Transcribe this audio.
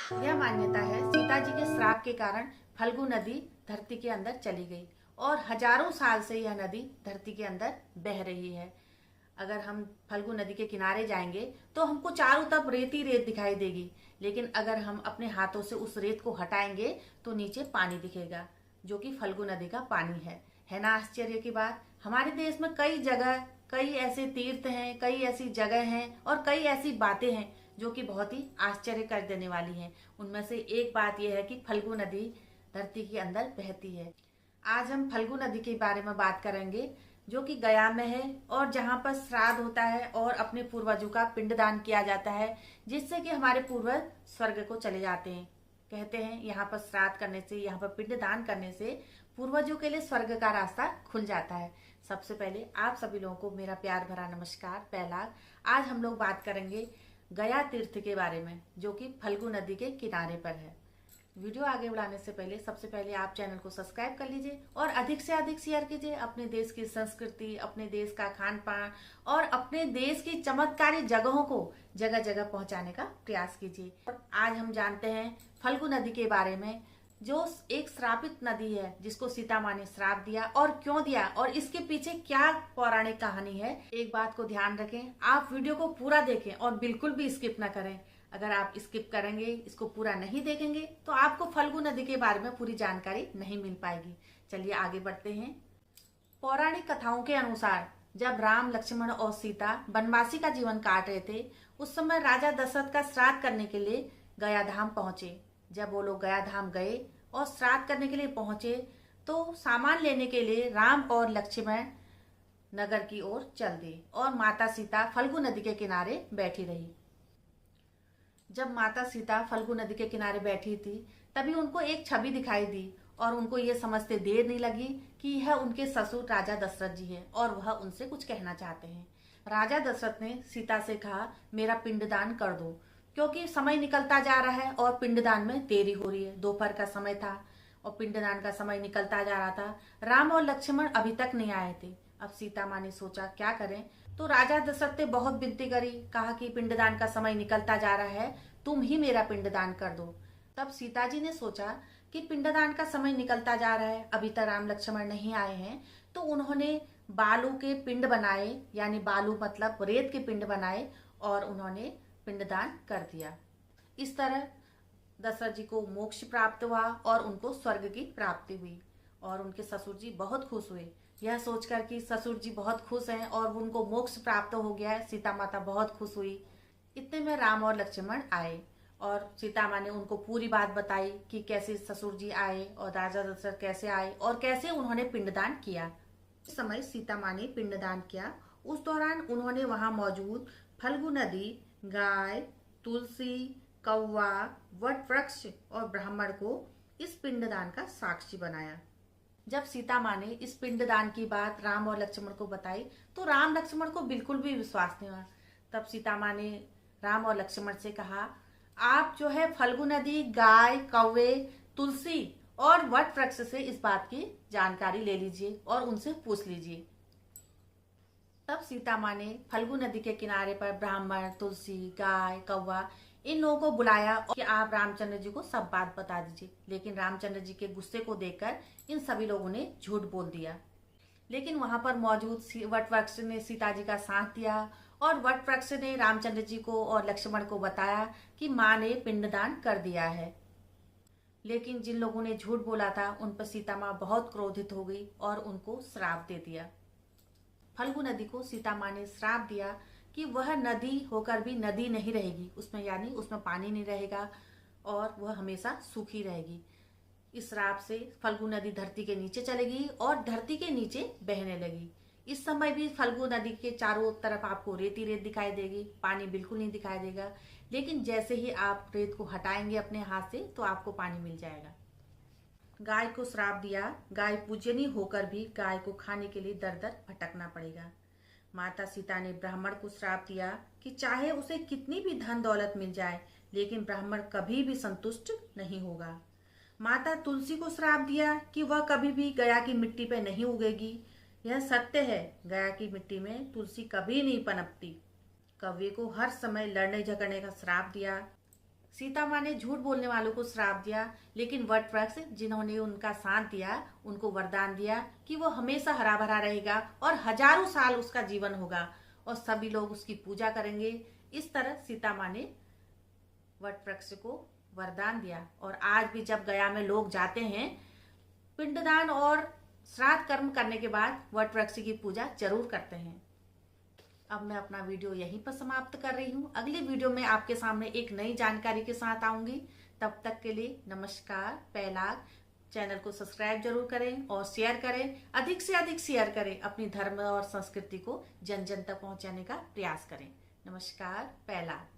यह मान्यता है सीता जी के श्राप के कारण फल्गु नदी धरती के अंदर चली गई और हजारों साल से यह नदी धरती के अंदर बह रही है। अगर हम फल्गु नदी के किनारे जाएंगे तो हमको चारों तरफ रेत ही रेत दिखाई देगी, लेकिन अगर हम अपने हाथों से उस रेत को हटाएंगे तो नीचे पानी दिखेगा, जो कि फल्गु नदी का पानी है ना आश्चर्य की बात। हमारे देश में कई जगह, कई ऐसे तीर्थ हैं, कई ऐसी जगह हैं और कई ऐसी बातें हैं जो कि बहुत ही आश्चर्य कर देने वाली हैं। उनमें से एक बात यह है कि फल्गु नदी धरती के अंदर बहती है। आज हम फल्गु नदी के बारे में बात करेंगे, जो कि गया में है और जहाँ पर श्राद्ध होता है और अपने पूर्वजों का पिंडदान किया जाता है, जिससे कि हमारे पूर्वज स्वर्ग को चले जाते हैं। कहते हैं यहाँ पर श्राद्ध करने से, यहाँ पर पिंडदान करने से पूर्वजों के लिए स्वर्ग का रास्ता खुल जाता है। सबसे पहले आप सभी लोगों को मेरा प्यार भरा नमस्कार। पहला, आज हम लोग बात करेंगे गया तीर्थ के बारे में, जो कि फल्गु नदी के किनारे पर है। वीडियो आगे बढ़ाने से पहले सबसे पहले आप चैनल को सब्सक्राइब कर लीजिए और अधिक से अधिक शेयर कीजिए। अपने देश की संस्कृति, अपने देश का खान पान और अपने देश की चमत्कारी जगहों को जगह जगह पहुंचाने का प्रयास कीजिए। और आज हम जानते हैं फल्गु नदी के बारे में, जो एक श्रापित नदी है, जिसको सीता माँ ने श्राप दिया और क्यों दिया और इसके पीछे क्या पौराणिक कहानी है। एक बात को ध्यान रखें, आप वीडियो को पूरा देखें और बिल्कुल भी स्किप ना करें। अगर आप स्किप करेंगे, इसको पूरा नहीं देखेंगे, तो आपको फल्गु नदी के बारे में पूरी जानकारी नहीं मिल पाएगी। चलिए आगे बढ़ते हैं। पौराणिक कथाओं के अनुसार जब राम, लक्ष्मण और सीता वनवासी का जीवन काट रहे थे, उस समय राजा दशरथ का श्राद्ध करने के लिए गया धाम पहुंचे। जब वो लोग गया धाम गए और श्राद्ध करने के लिए पहुंचे, तो सामान लेने के लिए राम और लक्ष्मण नगर की ओर चल दिए और माता सीता फल्गु नदी के किनारे बैठी रही। जब माता सीता फल्गु नदी के किनारे बैठी थी, तभी उनको एक छवि दिखाई दी और उनको ये समझते देर नहीं लगी कि यह उनके ससुर राजा दशरथ जी हैं और वह उनसे कुछ कहना चाहते हैं। राजा दशरथ ने सीता से कहा, मेरा पिंडदान कर दो, क्योंकि समय निकलता जा रहा है और पिंडदान में देरी हो रही है। दोपहर का समय था और पिंडदान का समय निकलता जा रहा था। राम और लक्ष्मण अभी तक नहीं आए थे। अब सीता माँ ने सोचा क्या करें, तो राजा दशरथ ने बहुत विनती करी, कहा कि पिंडदान का समय निकलता जा रहा है, तुम ही मेरा पिंडदान कर दो। तब सीता जी ने सोचा कि पिंडदान का समय निकलता जा रहा है, अभी तक राम लक्ष्मण नहीं आए हैं, तो उन्होंने बालू के पिंड बनाए, यानी बालू मतलब रेत के पिंड बनाए और उन्होंने पिंडदान कर दिया। इस तरह दशरथ जी को मोक्ष प्राप्त हुआ और उनको स्वर्ग की प्राप्ति हुई और उनके ससुर जी बहुत खुश हुए। यह सोचकर कि ससुर जी बहुत खुश हैं और उनको मोक्ष प्राप्त हो गया है, सीता माता बहुत खुश हुई। इतने में राम और लक्ष्मण आए और सीता माँ ने उनको पूरी बात बताई कि कैसे ससुर जी आए और राजा दशरथ कैसे आए और कैसे उन्होंने पिंडदान किया। इस समय सीता माँ ने पिंडदान किया। उस दौरान उन्होंने वहां मौजूद फल्गु नदी, गाय, तुलसी, कौवा, वट वृक्ष और ब्राह्मण को इस पिंडदान का साक्षी बनाया। जब सीता माँ ने इस पिंडदान की बात राम और लक्ष्मण को बताई, तो राम लक्ष्मण को बिल्कुल भी विश्वास नहीं हुआ। तब सीता माँ ने राम और लक्ष्मण से कहा, आप जो है फल्गु नदी, गाय, कौवे, तुलसी और वट वृक्ष से इस बात की जानकारी ले लीजिए और उनसे पूछ लीजिए। तब सीता माँ ने फल्गु नदी के किनारे पर ब्राह्मण, तुलसी, गाय, कौवा इन लोगों को बुलाया और कि आप रामचंद्र जी को सब बात बता दीजिए। लेकिन रामचंद्र जी के गुस्से को देखकर इन सभी लोगों ने झूठ बोल दिया। लेकिन वहां पर मौजूद वट वृक्ष ने सीता जी का साथ दिया और वट वृक्ष ने रामचंद्र जी को और लक्ष्मण को बताया कि माँ ने पिंडदान कर दिया है। लेकिन जिन लोगों ने झूठ बोला था, उन पर सीता माँ बहुत क्रोधित हो गई और उनको श्राप दे दिया। फल्गु नदी को सीता माँ ने श्राप दिया कि वह नदी होकर भी नदी नहीं रहेगी, उसमें यानी उसमें पानी नहीं रहेगा और वह हमेशा सूखी रहेगी। इस श्राप से फल्गु नदी धरती के नीचे चलेगी और धरती के नीचे बहने लगी। इस समय भी फल्गु नदी के चारों तरफ आपको रेत ही रेत दिखाई देगी, पानी बिल्कुल नहीं दिखाई देगा। लेकिन जैसे ही आप रेत को हटाएंगे अपने हाथ से, तो आपको पानी मिल जाएगा। गाय को श्राप दिया, गाय पूजनीय होकर भी गाय को खाने के लिए दर दर भटकना पड़ेगा। माता सीता ने ब्राह्मण को श्राप दिया कि चाहे उसे कितनी भी धन दौलत मिल जाए, लेकिन ब्राह्मण कभी भी संतुष्ट नहीं होगा। माता तुलसी को श्राप दिया कि वह कभी भी गया की मिट्टी पर नहीं उगेगी। यह सत्य है, गया की मिट्टी में तुलसी कभी नहीं पनपती। कौवे को हर समय लड़ने झगड़ने का श्राप दिया। सीता माँ ने झूठ बोलने वालों को श्राप दिया, लेकिन वट वृक्ष जिन्होंने उनका साथ दिया उनको वरदान दिया कि वो हमेशा हरा भरा रहेगा और हजारों साल उसका जीवन होगा और सभी लोग उसकी पूजा करेंगे। इस तरह सीता माँ ने वट वृक्ष को वरदान दिया। और आज भी जब गया में लोग जाते हैं, पिंडदान और श्राद्ध कर्म करने के बाद वट वृक्ष की पूजा जरूर करते हैं। अब मैं अपना वीडियो यहीं पर समाप्त कर रही हूँ। अगली वीडियो में आपके सामने एक नई जानकारी के साथ आऊंगी। तब तक के लिए नमस्कार। पैलाग चैनल को सब्सक्राइब जरूर करें और शेयर करें, अधिक से अधिक शेयर करें। अपनी धर्म और संस्कृति को जन जन तक पहुंचाने का प्रयास करें। नमस्कार। पैलाग।